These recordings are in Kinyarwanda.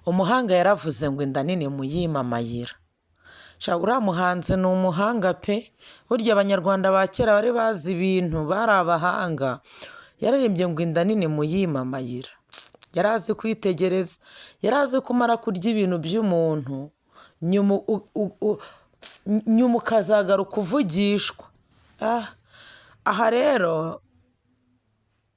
umuhanga yaravuze ngo inda nini muyima amayira. Uriya muhanzi ni umuhanga pe, burya abanyarwanda ba kera bari bazi ibintu, bari abahanga. Yararimbye ngo inda nini muyima amayira, yari azi kwitegereza, yari azi kumara kurya ibintu by'umuntu nyuma ukazagaruka uvugishwa. Aha rero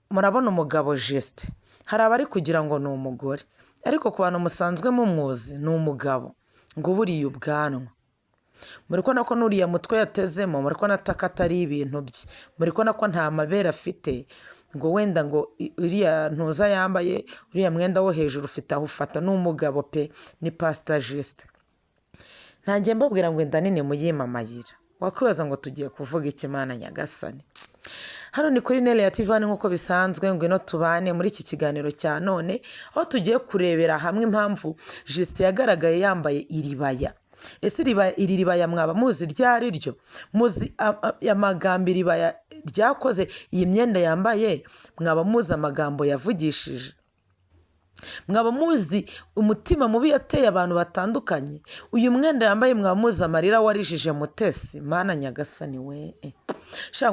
murabona umugabo Justin, hari abari kugira ngo ni umugore, ariko ku bantu musanzwe mumuzi ni umugabo, ngo buriya ubwanwa muri kubona ko n'uriya mutwe yatezemo, muri kubona ko atari ibintu bye, muri kubona ko nta mabere afite, ngo wenda ngo uriya ntuza yambaye, uriya mwenda wo hejuru ufite aho ufata. Ni umugabo pe, ni Pastor Justin. Ntangiye mbabwira ngo inda nini muyima amayira, wakwibaza ngo tugiye kuvuga iki Mana nyagasani? Hano ni kuri Nele ya TV nk'uko bisanzwe, ngwino tubane muri iki kiganiro cya none, aho tugiye kurebera hamwe impamvu Justin yagaragaye yambaye iribaya. Ese iri ribaya mwaba muzi ryari ryo? Muzi amagambo iribaya ryakoze iyi myenda yambaye? Mwaba muzi amagambo yavugishije? Mwaba muzi umutima mubi yateye abantu batandukanye? Uyu mwenda yambaye mwaba muzi amarira warijije Mutesi? Mana nyagasani we,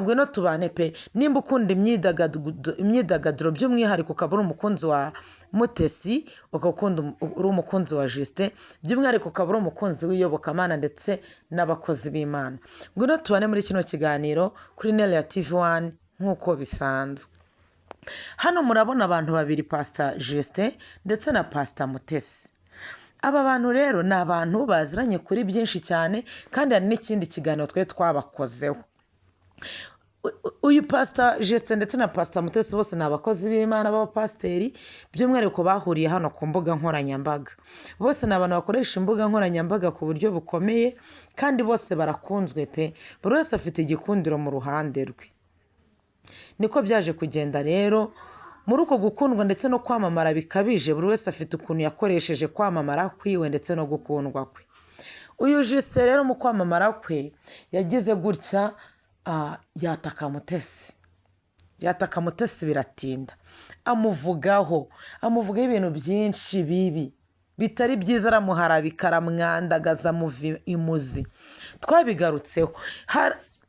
ngwino tubane pe. Nimba ukunda imyidagaduro by'umwihariko ukaba uri umukunzi wa Mutesi, ukakunda uri umukunzi wa Justin, by'umwihariko ukaba uri umukunzi w'iyobokamana ndetse n'abakozi b'Imana, ngwino tubane muri kino kiganiro kuri Nele ya TV nk'uko bisanzwe. Hano murabona abantu babiri, Pastor Justin ndetse na Pastor Mutesi. Aba bantu rero ni abantu baziranye kuri byinshi cyane, kandi hari n'ikindi kiganiro twe twabakozeho. Uyu Pastor Justin ndetse na Pastor Mutesi bose ni abakozi b'Imana b'abapasiteri, by'umwihariko bahuriye hano ku mbuga nkoranyambaga. Bose ni abantu bakoresha imbuga nkoranyambaga ku buryo bukomeye, kandi bose barakunzwe pe, buri wese afite igikundiro mu ruhande rwe. Niko byaje kugenda rero muri uko gukundwa ndetse no kwamamara bikabije, buri wese afite ukuntu yakoresheje kwamamara kwiwe ndetse no gukundwa kwe. Uyu Justin rero mu kwamamara kwe yagize gutya, yataka Mutesi biratinda, amuvugaho ibintu byinshi bibi bitari byiza, aramuharabika, aramwandagaza imuzi. Twabigarutseho,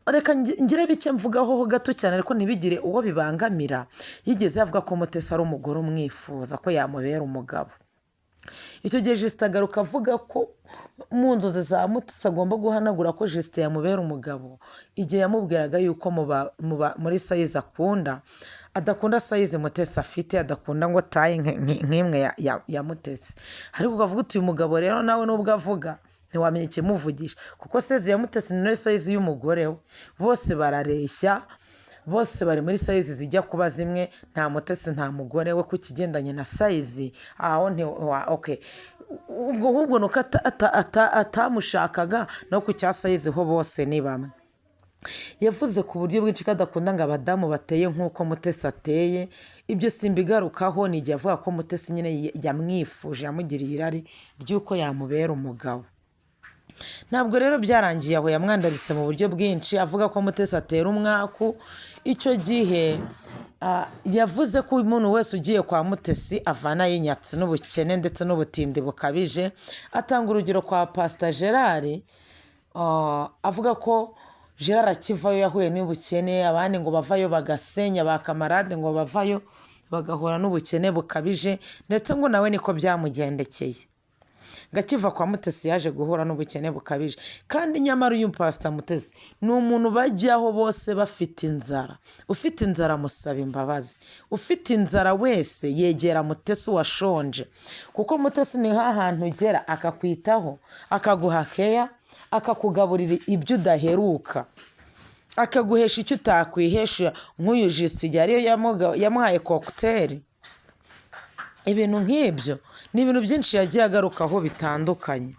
reka ngire bice mvugaho gato cyane ariko ntibigire uwo bibangamira. Yigeze avuga ko Mutesi ari umugore umwifuza ko yamubera umugabo. Icyo gihe Justin agaruka avuga ko mu nzozi za Mutesi agomba guhanagura ko Justin yamubera umugabo, igihe yamubwiraga yuko muri sayizi akunda, adakunda sayizi Mutesi afite, adakunda ngo taye nk'imwe ya Mutesi. Ariko ukavuga uti uyu mugabo rero nawe nubwo avuga ntiwamenya ikimuvugisha, kuko sayizi ya Mutesi ni nayo sayizi y'umugore we. Bose barareshya, bose bari muri sayizi zijya kuba zimwe, nta Mutesi nta mugore we ku kigendanye na sayizi. Aho ubwo nuko atamushakaga, no ku cya sayizi ho bose ni bamwe. Yavuze ku buryo bwinshi ko adakunda ngo abadamu bateye nk'uko Mutesi ateye. Ibyo simbigarukaho, ni igihe avuga ko Mutesi nyine yamwifuje, yamugiriye irari ry'uko yamubera umugabo. Ntabwo rero byarangiye aho, yamwandaritse mu buryo bwinshi avuga ko Mutesi atera umwaku. Icyo gihe yavuze ko umuntu wese ugiye kwa Mutesi avana y'inyatsi n'ubukene ndetse n'ubutindi bukabije. Atanga urugero kwa Pastor Gerard, avuga ko Gerard akivayo yahuye n'ubukene, abandi ngo bavayo bagasenya, ba kamarade ngo bavayo bagahura n'ubukene bukabije, ndetse ngo nawe niko byamugendekeye. Gakiva kwa Mutesi yaje guhura n'ubukene bukabije, kandi nyamara uyu Pastor Mutesi ni umuntu bajyaho bose bafite inzara. Ufite inzara musaba imbabazi, ufite inzara wese yegera Mutesi washonje, kuko Mutesi ni hantu ugera akakwitaho, akaguha keya, akakugaburira ibyo udaheruka, akaguhesha icyo utakwihesha. Nk'uyu Justin igihe ariyo yamuhaye cocktail, ibintu nk'ibyo ni ibintu byinshi yagiye agarukaho bitandukanye.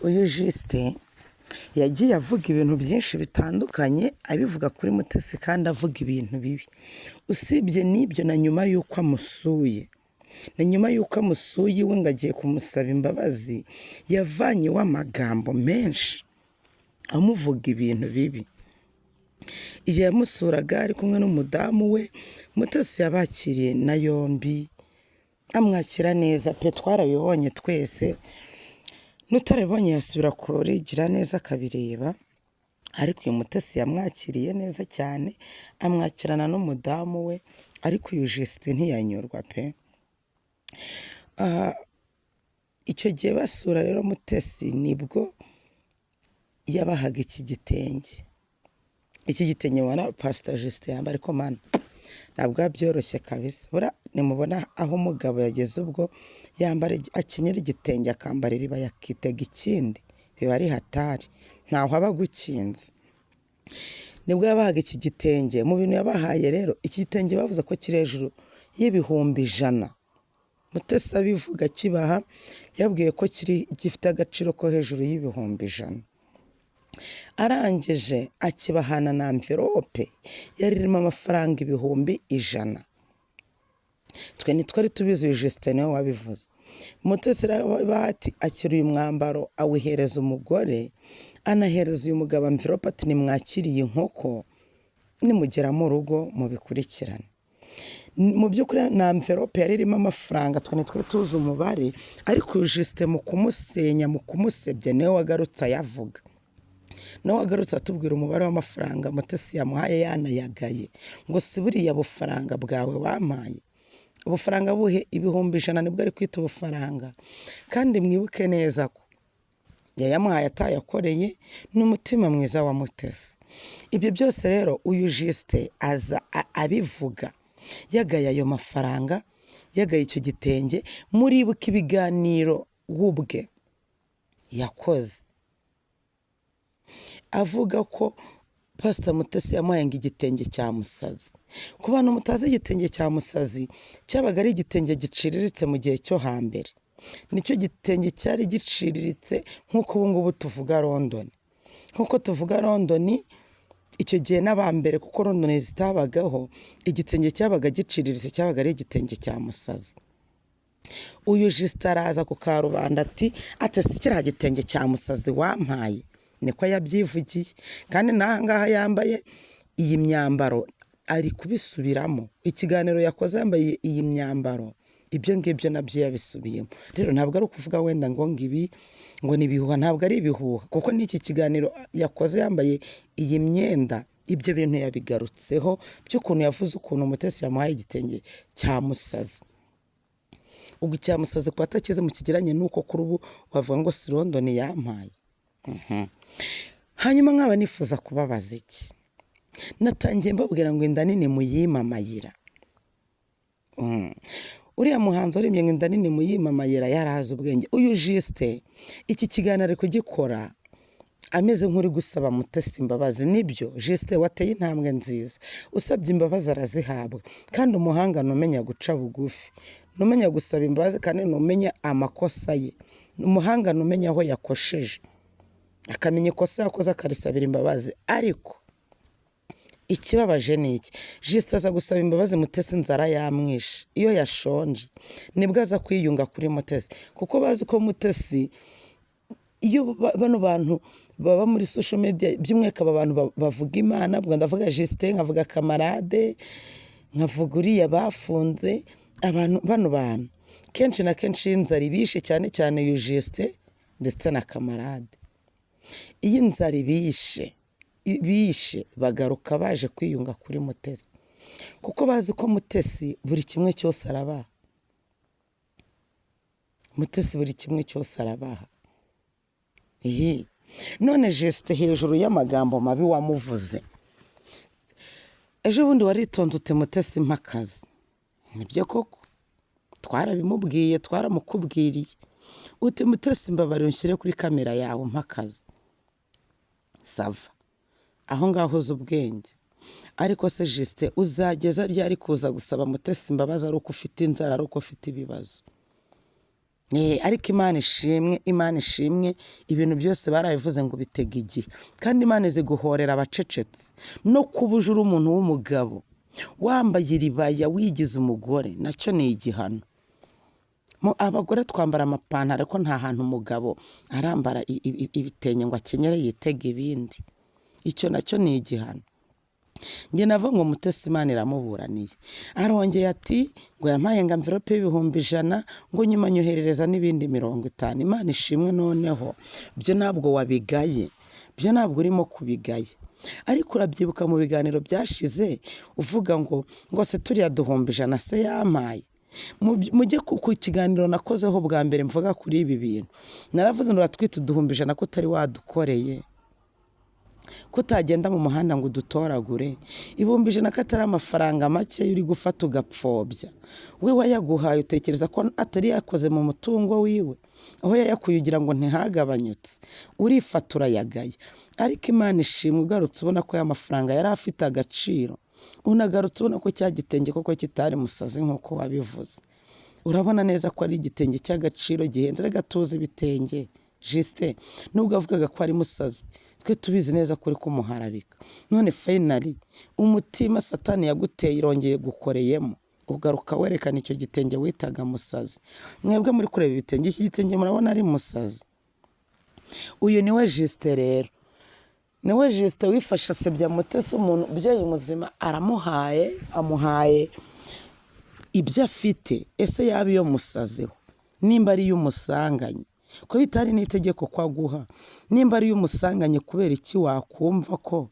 Uyu Justin yagiye avuga ibintu byinshi bitandukanye, abivuga kuri Mutesi kandi avuga ibintu bibi. Usibye n'ibyo, na nyuma y'uko amusuye iwe ngo agiye kumusaba imbabazi, yavanyeho amagambo menshi amuvuga ibintu bibi. Igihe yamusuraga ari kumwe n'umudamu we, Mutesi yabakiriye na yombi, amwakira neza pe, twarabibonye twese, n'utarabibonye yasubira kuri gira neza akabireba. Ariko uyu mutesi yamwakiriye neza cyane, amwakirana n'umudamu we, ariko uyu Justin ntiyanyurwa pe. Icyo gihe basura rero mutesi nibwo yabahaga iki gitenge. Iki gitenge mubona Pastor Justin yambara, ariko mana ntabwo byoroshye kabisa. Bura nimubona aho umugabo yageze ubwo yambara akenyera igitenge akambara iriba yakitega ikindi, biba ari hatari, ntaho aba gukinze. Nibwo yabahaga iki gitenge. Mu bintu yabahaye rero, iki gitenge bavuze ko kiri hejuru y'ibihumbi 100. Mutesi abivuga kibaha yabwiye ko gifite agaciro ko hejuru y'ibihumbi 100. Arangije akibahana na envelope yari irimo amafaranga ibihumbi 100. Twe ntitwari tubizi, uyu Justin niwe wabivuze. Mutesi bati akira uyu mwambaro awihereza umugore, anahereza uyu mugabo envelope ati nimwakiriye inkoko, nimugera mu rugo mubikurikirane. Mu by'ukuri na envelope yari irimo amafaranga, twe ntitwari tuzi umubare, ariko uyu Justin mu kumusenya, mu kumusebya, niwe wagarutse ayavuga. Nawe wagarutse atubwira umubare w'amafaranga Mutesi yamuhaye yanayagaye, ngo si buriya bufaranga bwawe wampaye. Ubufaranga buhe ibihumbi 100 nibwo ari kwita ubufaranga. Kandi mwibuke neza ko yayamuhaye atayakoreye, n'umutima mwiza wa Mutesi. Ibyo byose rero uyu Justin aza abivuga yagaye ayo mafaranga, yagaye icyo gitenge. Muribuka ibiganiro ubwe yakoze avuga ko Pastor Mutesi yamuhaye igitenge cya musazi. Ku bantu mutazi, igitenge cya musazi cyabaga ari igitenge giciriritse mu gihe cyo hambere. Nicyo gitenge cyari giciriritse nk'uko ubu ngubu tuvuga London. Nk'uko tuvuga London icyo gihe n'abambere, kuko London zitabagaho, igitenge cyabaga giciriritse cyabaga ari igitenge cya musazi. Uyu Justin araza ku karubanda ati si kiriya gitenge cya musazi wampaye. Niko yabyivugiye. Kandi n'ahangaha yambaye iyi myambaro ari kubisubiramo. Ikiganiro yakoze yambaye iyi myambaro, ibyo ngibyo nabyo yabisubiyemo. Rero ntabwo ari ukuvuga wenda ngo ngibi ngo nibihuha, ntabwo ari ibihuha, kuko n'iki kiganiro yakoze yambaye iyi myenda, ibyo bintu yabigarutseho by'ukuntu yavuze ukuntu Mutesi yamuhaye igitenge cya musazi. Ubwo cya musazi kuba atakize mu kigeranye n'uko kuri ubu wavuga ngo si London yampaye. Hanyuma nkaba nifuza kubabaza iki. Natangiye mbabwira ngo inda nini muyimamayira. Uriya muhanzi uririmye ngo inda nini muyimamayira yarahaze ubwenge. Uyu Justin iki kiganiro ari kugikora ameze nk'uri gusaba Mutesi imbabazi. Nibyo Justin wateye intambwe nziza, usabye imbabazi arazihabwa. Kandi umuhanga numenya guca bugufi, numenya gusaba imbabazi, kandi numenya amakosa ye. Umuhanga numenya aho yakosheje, akamenya ikosa yakoze akarisabira imbabazi. Ariko ikibabaje ni iki, Justin aza gusaba imbabazi Mutesi inzara yamwishe. Iyo yashonje nibwo aza kwiyunga kuri Mutesi, kuko bazi ko Mutesi, iyo bano bantu baba muri social media by'umweka, aba bantu bavuga Imana, ubwo ndavuga Justin, nkavuga Kamarade, nkavuga uriya bafunze, abantu bano bantu kenshi na kenshi inzara ibishe, cyane cyane uyu Justin ndetse na Kamarade. Iyi nzara ibishe bagaruka baje kwiyunga kuri Mutesi, kuko bazi ko Mutesi buri kimwe cyose arabaha. Mutesi buri kimwe cyose arabaha. None Justin hejuru y'amagambo mabi wamuvuze, ejo bundi waritonze ute Mutesi mpakazi. Nibyo koko twarabimubwiye, twaramukubwiriye ute Mutesi mbabare unshyire kuri kamera yawe mpakazi. Sava aho ngaho uzi ubwenge. Ariko se Justin uzageza ryari kuza gusaba Mutesi imbabazi ari uko ufite inzara, ari uko ufite ibibazo? Ariko Imana ishimwe ibintu byose barabivuze ngo bitega igihe, kandi Imana izi guhorera abacecetse. No kubujura umuntu w'umugabo wambaye iribaya wigize umugore, nacyo ni igihano. Abagore twambara amapantaro, ariko nta hantu umugabo arambara ibitenge ngo akenyere yitega ibindi. Icyo nacyo ni igihano. njye nava ngo Mutesi Imana iramuburaniye. Arongeye ati ngo yampaye ngo amvirope y'ibihumbi 100 ngo nyuma nyoherereza n'ibindi 50. Imana ishimwe. Noneho byo ntabwo wabigaye, byo ntabwo urimo kubigaye, ariko urabyibuka mu biganiro byashize uvuga ngo se turiya 100 se yampaye. Mujye ku kiganiro nakozeho bwa mbere mvuga kuri ibi bintu, naravuze ngo uratwite 100 ko utari wadukoreye, kutagenda mu muhanda ngo udutoragure. 100 ko atari amafaranga make uri gufata ugapfobya. We wayaguhaye utekereza ko atari yakoze mu mutungo wiwe, aho yayakuye ugira ngo ntihagabanyutse, urifatura yagaye. Ariko Imana ishimwe, ugarutse ubona ko ya mafaranga yari afite agaciro, unagarutse ubona ko cya gitenge koko kitari musazi nk'uko wabivuze. Urabona neza ko ari igitenge cy'agaciro gihenze. Rega tuzi ibitenge Juste, nubwo avugaga ko ari musazi, twe tubizi neza ko uri kumuharabika. None finally umutima Satani yaguteye irongeye gukoreyemo, ugaruka werekana icyo gitenge witaga musazi. Mwebwe muri kureba ibitenge, iki gitenge murabona ari musazi. Uyu niwe Juste rero, niwe Juste wifasha asebya Mutesi, umuntu byeyi muzima amuhaye ibyo afite. Ese yaba iyo musaziho, nimba ari iyo umusanganye, ko bitari n'itegeko ko aguha, nimba ari iyo umusanganye, kubera iki wakumva ko,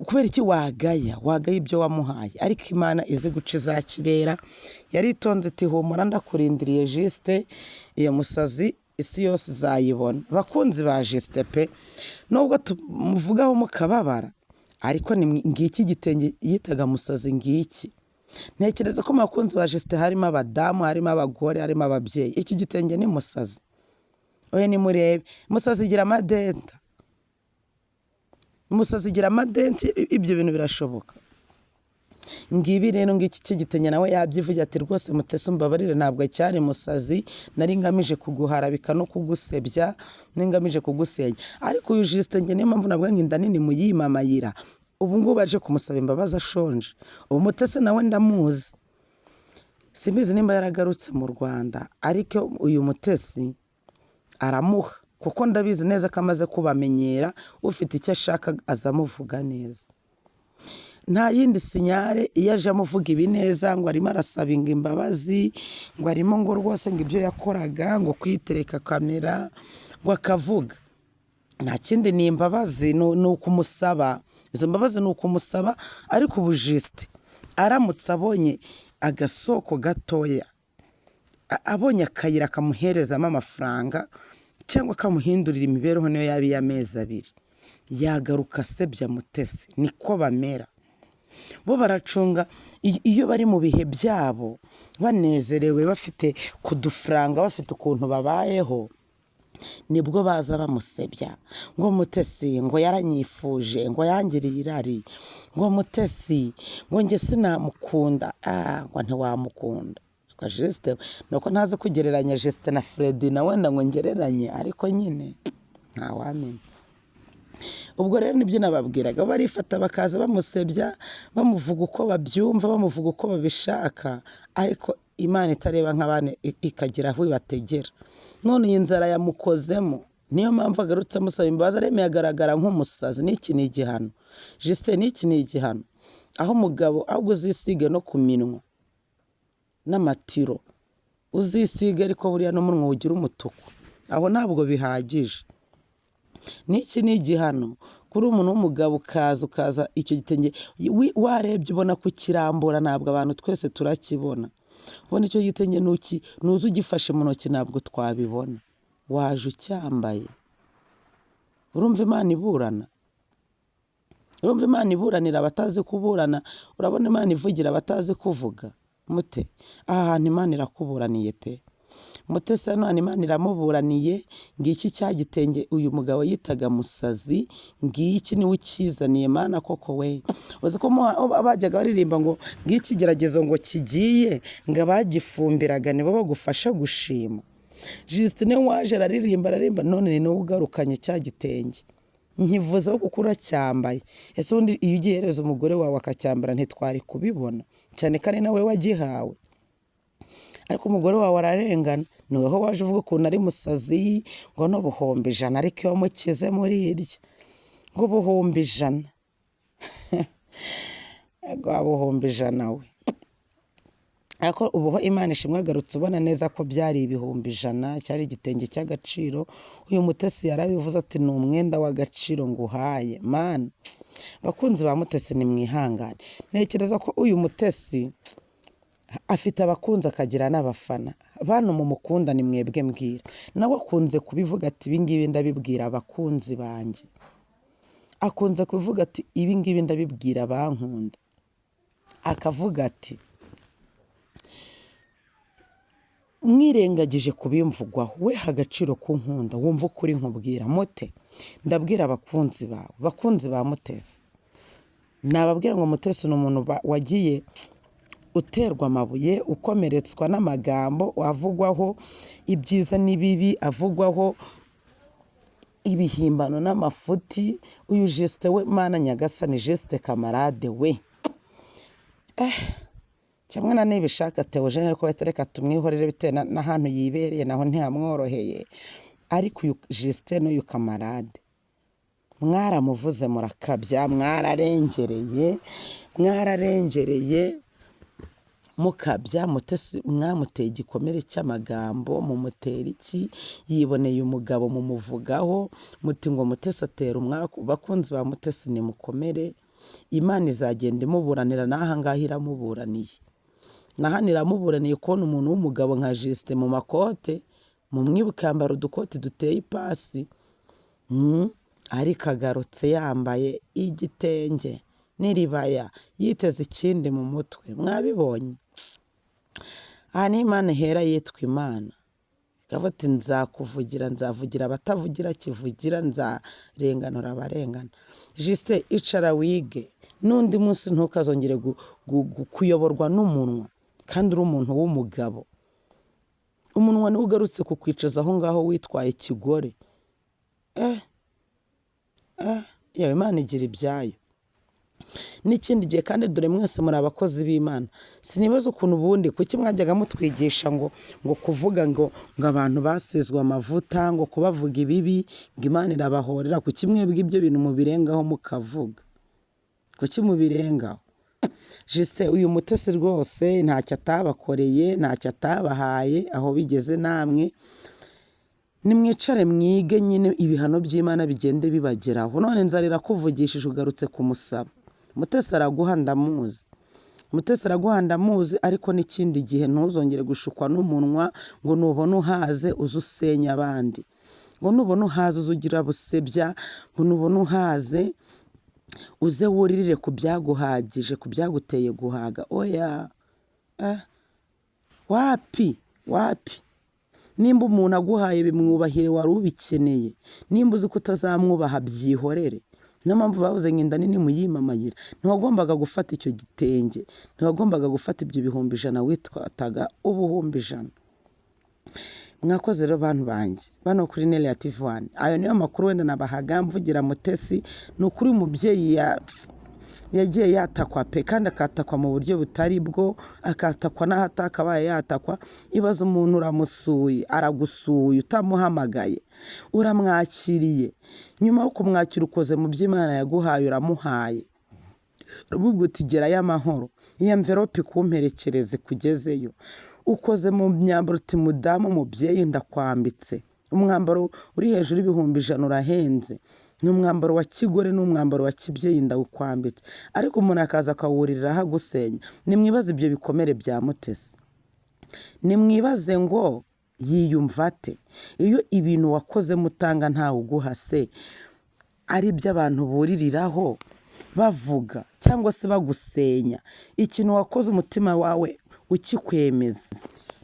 kubera iki wagaya ibyo wamuhaye? Ariko Imana izi guca izakibera. Yaritonze iti humura ndakurindiriye Juste, iyo musazi isi yose izayibona. Bakunzi ba Juste pe, nubwo tumuvugaho mukababara, ariko ni ngiki gitenge yitaga musazi ngiki. Ntekereza ko makunzi ba Juste harimo abadamu, harimo abagore, harimo ababyeyi. Iki gitenge ni musazi. Oya nimurebe, musazi igira amadenta, musazi igira amadenti. Ibyo bintu birashoboka. Ngibi rero ngiki gitenge nawe yabyivugira ati rwose Mutesi umbabarire, ntabwo cyari musazi, nari ngamije kuguharabika no kugusebya, ningamije kugusenya. Ariko uyu Juste nge niyo mpamvu nabwo nginda nini muyimamayira. Ubu ngubu aje kumusaba imbabazi ashonje. Ubu Mutesi nawe ndamuzi, simbizi nimba yaragarutse mu Rwanda, ariko uyu Mutesi aramuha, kuko ndabizi neza ko amaze kubamenyera. Ufite icyo ashaka azamuvuga neza, nta yindi sinyare. Iyo aje amuvuga ibi neza, ngo arimo arasaba imbabazi, ngo arimo ngo rwose ngo ibyo yakoraga, ngo kwitereka kamera, ngo akavuga, nta kindi ni imbabazi, ni ukumusaba. Izo mbabazi ni ukumusaba. Ariko ubu Juste aramutse abonye agasoko gatoya, abonye akayira kamuherezamo amafaranga, cyangwa kamuhindurira imibereho niyo yaba iy'amezi 2, yagaruka asebya Mutesi. Niko bamera bo, baracunga. Iyo bari mu bihe byabo banezerewe, bafite kudufaranga, bafite ukuntu babayeho, nibwo baza bamusebya ngo Mutesi ngo yaranyifuje, ngo yangiriye irari, ngo Mutesi ngo nge sinamukunda. Ngo ntiwamukunda. Juste nuko ntazi kugereranya Juste na Freddy, na wenda ngo ngereranye, ariko nyine ntawamenya. Ubwo rero nibyo nababwiraga, barifata bakaza bamusebya, bamuvuga uko babyumva, bamuvuga uko babishaka, ariko Imana itareba nk'abana ikagira aho ibategera. None iyi nzara yamukozemo, niyo mpamvu agarutse amusaba imbabazi. Aremeye agaragara nk'umusazi. N'iki ni igihano Juste, n'iki ni igihano. Aho umugabo ahubwo uzisige no ku minwa n'amatiro, uzisiga, ariko buriya n'umunwa ugira umutuku, aho ntabwo bihagije. N'iki ni igihano kuri umuntu w'umugabo, ukaza icyo gitenge warebye ubona kukirambura. Ntabwo abantu twese turakibona. Ubona icyo gitenge nuzi ugifashe mu ntoki, ntabwo twabibona. Waje ucyambaye, urumva Imana iburana? Urumva Imana iburanira abatazi kuburana? Urabona Imana ivugira abatazi kuvuga? Mute aha hantu Imana irakuburaniye pe. Mutesi hano Imana iramuburaniye. Ngiki cya gitenge uyu mugabo yitaga musazi, ngiki niwe ukizaniye. Mana koko we, uzi ko abajyaga baririmba ngo ngiki geragezo ngo kigiye, ngo abagifumbiraga nibo bagufasha gushima. Juste ne waje araririmba, none ni nawe ugarukanye cya gitenge. Nkivuze ko kukura cyambaye. Ese undi iyo ugihereza umugore wawe akacyambara ntitwari kubibona, cyane kare nawe wagihawe. Ariko umugore wawe ararengana, niweho waje uvuga ukuntu ari musazi, ngo n'ubuhombe 100, ariko iyo mukize muri iryo, ngo ubuhumbi ijana. Ego buhumbi ijana we. Ariko ubuho Imana ishimwe agarutse ubona neza ko byari ibihumbi ijana, cyari igitenge cy'agaciro. Uyu Mutesi yarabivuze ati ni umwenda w'agaciro nguhaye. Mana, bakunzi ba Mutesi ni mwihangane. Ntekereza ko uyu Mutesi afite abakunzi akagira n'abafana. Bantu mumukunda ni mwebwe mbwira. Nawe akunze kubivuga ati ibi ngibi ndabibwira abakunzi banjye. Akunze kuvuga ati ibi ngibi ndabibwira abankunda. Akavuga ati mwirengagije kubimvugwaho, we agaciro ku nkunda wumva ukuri nkubwira. Mote ndabwira abakunzi bawe, bakunzi ba Mutesi, nababwira ngo Mutesi ni umuntu wagiye uterwa amabuye, ukomeretswa n'amagambo, avugwaho ibyiza n'ibibi, avugwaho ibihimbano n'amafuti. Uyu Justin we Mana nyagasani, Justin kamarade we, cyamwe na nibishaka Theogene ariko batereka tumwihorere bitewe n'ahantu yibereye naho ntihamworoheye. Ariko uyu Justin n'uyu kamarade mwaramuvuze murakabya, mwararengereye mukabya. Mutesi mwamuteye igikomere cy'amagambo, mumutera iki? Yiboneye umugabo mumuvugaho muti ngo Mutesi atera umwaku. Bakunzi ba Mutesi ni mukomere, Imana izagenda imuburanira. n'aha ngaha iramuburaniye, n'ahandi iramuburaniye kubona umuntu w'umugabo nka Justin mu makote, mu mwibuke yambara udukoti duteye ipasi, ariko agarutse yambaye igitenge n'iribaya, yiteze ikindi mu mutwe. Mwabibonye? Aha ni Imana ihera yitwa Imana. Ikavuga ati nzakuvugira, nzavugira abatavugira kivugira, nzarenganura abarengana. Justin icara wige, n'undi munsi ntukazongere kuyoborwa n'umunwa, kandi uri umuntu w'umugabo. Umunwa niwe ugarutse kukwicaza aho ngaho witwaye ikigore. Yewe Imana igira ibyayo. N'ikindi gihe kandi dore mwese muri abakozi b'Imana, sinibaza ukuntu ubundi kuki mwajyaga mutwigisha ngo kuvuga ngo abantu basizwe amavuta, ngo kubavuga ibibi ngo Imana irabahorera. Kuki mwebwe ibyo bintu mubirengaho mukavuga? Kuki mubirengaho? Justin uyu Mutesi rwose ntacyo atabakoreye, ntacyo atabahaye. Aho bigeze namwe nimwicare mwige nyine ibihano by'Imana bigende bibageraho. None nzarira kuvugishije ugarutse kumusaba. Mutesi araguha ndamuzi, Mutesi araguha ndamuzi, ariko n'ikindi gihe ntuzongere gushukwa n'umunwa ngo nubona uhaze uze usenya abandi, ngo nubona uhaze uze ugira busebya, ngo nubona uhaze uze wuririre ku byaguhagije, ku byaguteye guhaga. Oya, wapi. Nimba umuntu aguhaye bimwubahire wari ubikeneye. Nimba uzi ko utazamwubaha byihorere. Niyo mpamvu bavuze ngo inda nini muyimamayira. Ntiwagombaga gufata icyo gitenge, ntiwagombaga gufata ibyo bihumbi ijana witwataga ubuhumbi ijana. Mwakoze rero bantu banjye, bano kuri Nelia TV1. Ayo niyo makuru wenda nabahaga mvugira Mutesi. Ni ukuri umubyeyi yagiye yatakwa pe, kandi akatakwa mu buryo butari bwo, akatakwa n'ahatakabaye yatakwa. Ibaza umuntu uramusuye, aragusuye utamuhamagaye, uramwakiriye, nyuma yo kumwakira ukoze mu by'Imana yaguhaye, uramuhaye, urububwo utigerayo amahoro, iyi envelope kumperekereze kugezeyo, ukoze mu myambaro uti mudamu mubyeyi ndakwambitse, umwambaro uri hejuru y'ibihumbi ijana urahenze, ni umwambaro wa kigore n'umwambaro wa kibyeyi ndawukwambitse, ariko umuntu akaza akawuririraho agusenya. Nimwibaze ibyo bikomere bya Mutesi, nimwibaze ngo yiyumva ate iyo ibintu wakoze mutanga ntawe uguhase, ari byo abantu buririraho bavuga cyangwa se bagusenya. Ikintu wakoze umutima wawe ukikwemeza,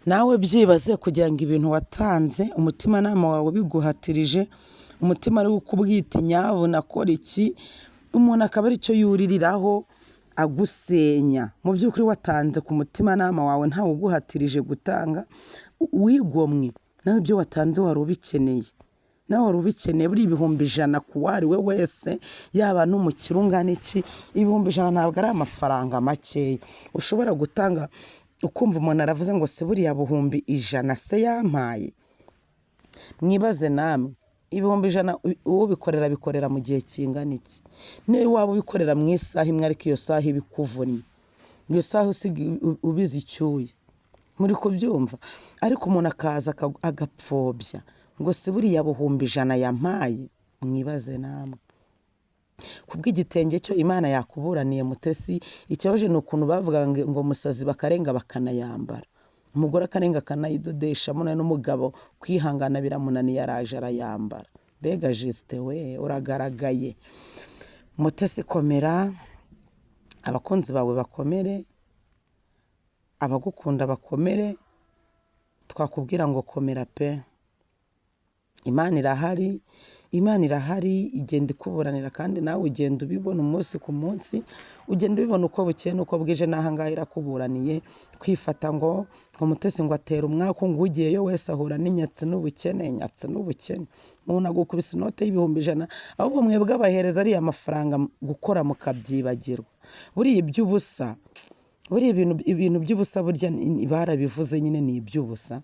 nawe byibaze kugira ngo ibintu watanze umutima nama wawe biguhatirije, umutima ari ukubwita nyabo nakora iki, umuntu akaba ari cyo yuririraho agusenya. Mu by'ukuri watanze ku mutima nama wawe ntawe uguhatirije gutanga, wigomwe nawe ibyo watanze wari ubikeneye, nawe wari ubikeneye. Buri ibihumbi ijana ku wari we wese, yaba n'umukire ungana iki, ibihumbi ijana ntabwo ari amafaranga makeya ushobora gutanga ukumva umuntu aravuze ngo se buriya buhumbi ijana se yampaye. Mwibaze namwe ibihumbi ijana uwo bikorera mu gihe kingana iki? Niyo waba ubikorera mu isaha imwe ariko iyo saha ibikuvunnye, iyo saha usiga ubizi icyuya, muri kubyumva? Ariko umuntu akaza agapfobya ngo si buriya buhumbi ijana yampaye. Mwibaze namwe, kubw'igitenge cyo Imana yakuburaniye Mutesi. Ikibaje ni ukuntu bavuga ngo musazi bakarenga bakanayambara, umugore akarenga akanayidodesha, muna n'umugabo kwihangana biramunaniye araje arayambara. Mbega Justin we uragaragaye. Mutesi komera, abakunzi bawe bakomere, abagukunda bakomere, twakubwira ngo komera pe. Imana irahari, Imana irahari, igenda ikuburanira kandi nawe ugenda ubibona umunsi ku munsi, ugenda ubibona uko bukeye n'uko bwije. N'aha ngaha irakuburaniye. Kwifata ngo Mutesi ngo atera umwaka, ngo ugiyeyo wese ahura n'inyatsi n'ubukene, nyatsi n'ubukene. Umuntu agukubise inote y'ibihumbi ijana, ahubwo mwebwe abahereza ariya mafaranga gukora mukabyibagirwa. Buriya iby'ubusa, buriya ibintu by'ubusa burya barabivuze nyine ni iby'ubusa.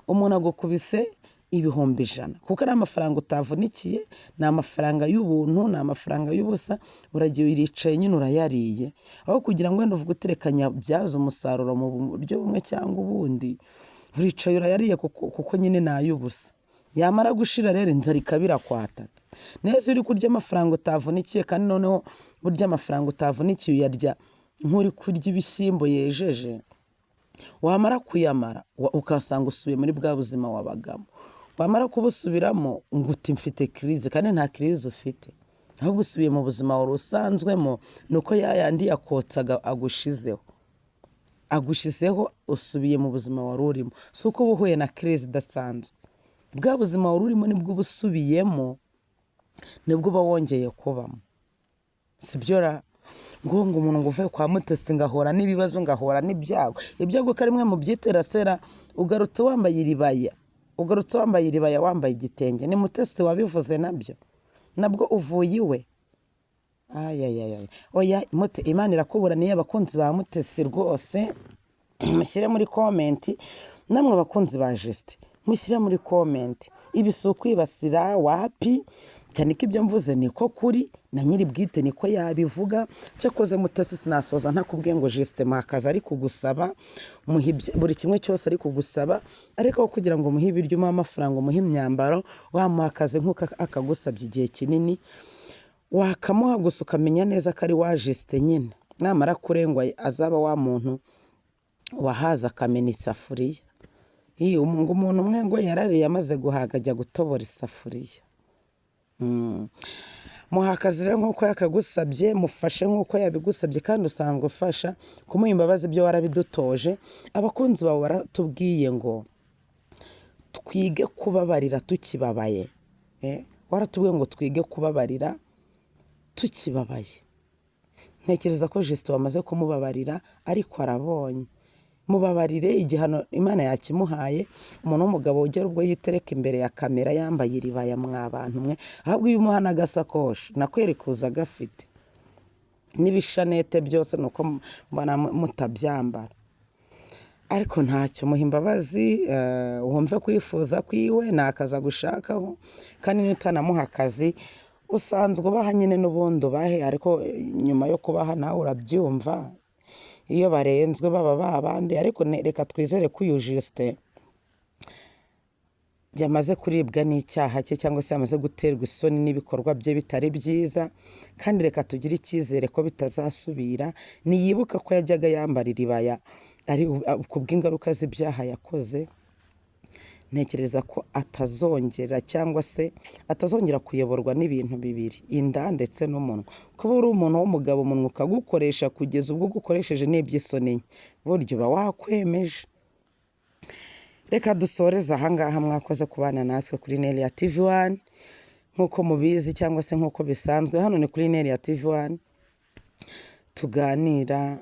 Umuntu agukubise ibihumbi ijana kuko ari amafaranga utavunikiye, ni amafaranga y'ubuntu, ni amafaranga y'ubusa. Uragiye uricaye nyine urayariye, aho kugira ngo wenda uvuge uterekanya byaza umusaruro mu buryo bumwe cyangwa ubundi, uricaye urayariye kuko nyine ni ay'ubusa. Yamara gushira rero inzara ikabira kwatatse. Neza uri kurya amafaranga utavunikiye, kandi noneho burya amafaranga utavunikiye uyarya nk'uri kurya ibishyimbo yejeje. Wamara kuyamara ukasanga usubiye muri bwa buzima wabagamo. Wamara kubusubiramo ngo uti mfite crise, kandi nta crise ufite, ahubwo usubiye mu buzima wari usanzwemo. Nuko yayandi yakotsaga agushizeho usubiye mu buzima wari urimo. Si uko uba uhuye na crise idasanzwe, bwa buzima wari urimo nibwo uba usubiyemo, nibwo uba wongeye kubamo. Sibyo ra ngo umuntu ngo uvuye kwa Mutesi ngahora n'ibibazo, ngahora n'ibyago. Ibyago ko ari mwe mu byitera sera. Ugarutse wambaye iribaya, wambaye igitenge. Ni Mutesi wabivuze nabwo uvuye iwe. Oya Imana irakuburaniye. Abakunzi ba Mutesi rwose mushyire muri komenti, namwe abakunzi ba Justin mushyire muri komenti. Ibi si ukwibasira wapi, cyane ko ibyo mvuze niko kuri, na nyiri bwite niko yabivuga. Cyakoze Mutesi sinasoza ntakubwiye ngo Justin makaza ari kugusaba, buri kimwe cyose ari kugusaba, ariko kugira ngo muhe ibiryo, umuhe amafaranga, umuhe imyambaro, wamuhakaze nk'uko akagusabye igihe kinini, wakamuha gusa ukamenya neza ko ari wa Justin nyine. Namara kurengwa azaba wa muntu wahaza akamena isafuriya. Umuntu umwe ngo yarariye amaze guhaga ajya gutobora isafuriya. Muhakazi rero nk'uko yakagusabye, mufashe nk'uko yabigusabye, kandi usanzwe ufasha kumuha imbabazi ibyo warabidutoje. Abakunzi bawe baratubwiye ngo twige kubabarira tukibabaye. Waratubwiye ngo twige kubabarira tukibabaye. Ntekereza ko Justin wamaze kumubabarira, ariko arabonye. Mubabarire, igihano Imana yakimuhaye. Umuntu w'umugabo ugera ubwo yitereka imbere ya kamera yambaye iribaya, mwabantu mwe, ahubwo iyo umuha n'agasakoshi nakwerekuza gafite n'ibishanete byose, nuko mbona mutabyambara. Ariko ntacyo, muha imbabazi, wumve kwifuza kwiwe, nakaza gushakaho. Kandi niyo utanamuha akazi usanzwe ubaha nyine n'ubundi ubahe, ariko nyuma yo kubaha nawe urabyumva iyo barenzwe baba babandi. Ariko reka twizere ko uyu Justin yamaze kuribwa n'icyaha cye, cyangwa se yamaze guterwa isoni n'ibikorwa bye bitari byiza, kandi reka tugire icyizere ko bitazasubira. Niyibuka ko yajyaga yambara iribaya ari kubw'ingaruka z'ibyaha yakoze. Ntekereza ko atazongera, cyangwa se atazongera kuyoborwa n'ibintu bibiri, inda ndetse n'umunwa. Kuba uri umuntu w'umugabo, umunwa ukagukoresha kugeza ubwo ugukoresheje n'iby'isoni, buryo uba wakwemeje. Reka dusoreze ahangaha. Mwakoze kubana natwe kuri Nelia TV1 nk'uko mubizi, cyangwa se nk'uko bisanzwe. Hano ni kuri Nelia TV1 tuganira,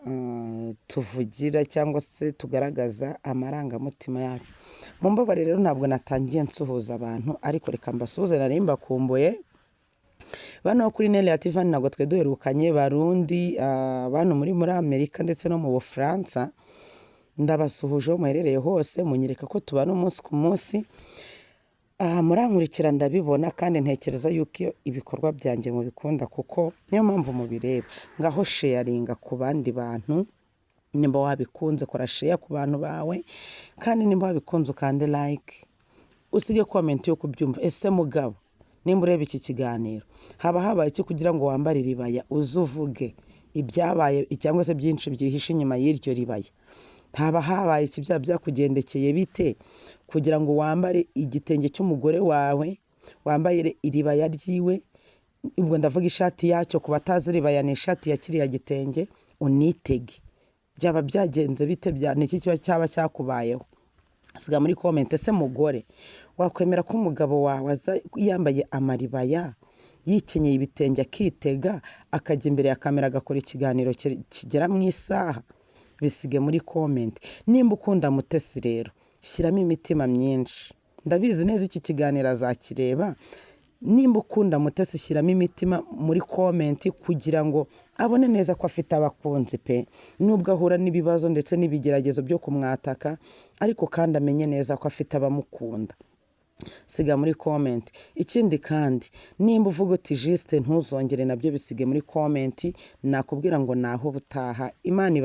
tuvugira, cyangwa se tugaragaza amarangamutima yacu. Mumbabare rero ntabwo natangiye nsuhuza abantu, ariko reka mbasuhuze, nari mbakumbuye. Bano kuri Nelia TV1 ntabwo twe duherukanye. Barundi, abantu muri Amerika ndetse no mu Bufaransa, ndabasuhuje aho muherereye hose. Munyereka ko tubana umunsi ku munsi. aha murankurikira ndabibona kandi ntekereza yuko iyo ibikorwa byanjye mubikunda kuko niyo mpamvu mubireba. Ngaho sharinga ku bandi bantu, nimba wabikunze kora share ku bantu bawe, kandi nimba wabikunze ukande like, usige comment yo kubyumva. Ese mugabo, nimba ureba iki kiganiro, haba habaye iki kugira ngo wambare iribaya uzuvuge ibyabaye cyangwa se byinshi byihishe inyuma y'iryo ribaya? Haba habaye iki byakugendekeye bite kugira ngo wambare igitenge cy'umugore wawe, wambaye iribaya ryiwe, ubwo ndavuga ishati yacyo, ku batazi iribaya ni ishati ya kiriya gitenge, unitege. Byaba byagenze bite? Niki cyaba cyakubayeho? Siga muri comment. Ese mugore, wakwemera ko umugabo wawe aza yambaye amaribaya, yikenyeye ibitenge, akitega, akajya imbere ya kamera agakora ikiganiro kigera mu isaha? Bisige muri comment. Nimba ukunda Mutesi rero, shyiramo imitima myinshi. Ndabizi neza iki kiganiro azakireba. Nimba ukunda Mutesi, shyiramo imitima muri comment kugira ngo abone neza ko afite abakunzi pe. Nubwo ahura n'ibibazo ndetse n'ibigeragezo byo kumwataka, ariko kandi amenye neza ko afite abamukunda. Siga muri comment. Ikindi kandi, nimba uvuga uti Juste ntuzongere, nabyo bisige muri comment. Nakubwira ngo naho butaha. Imana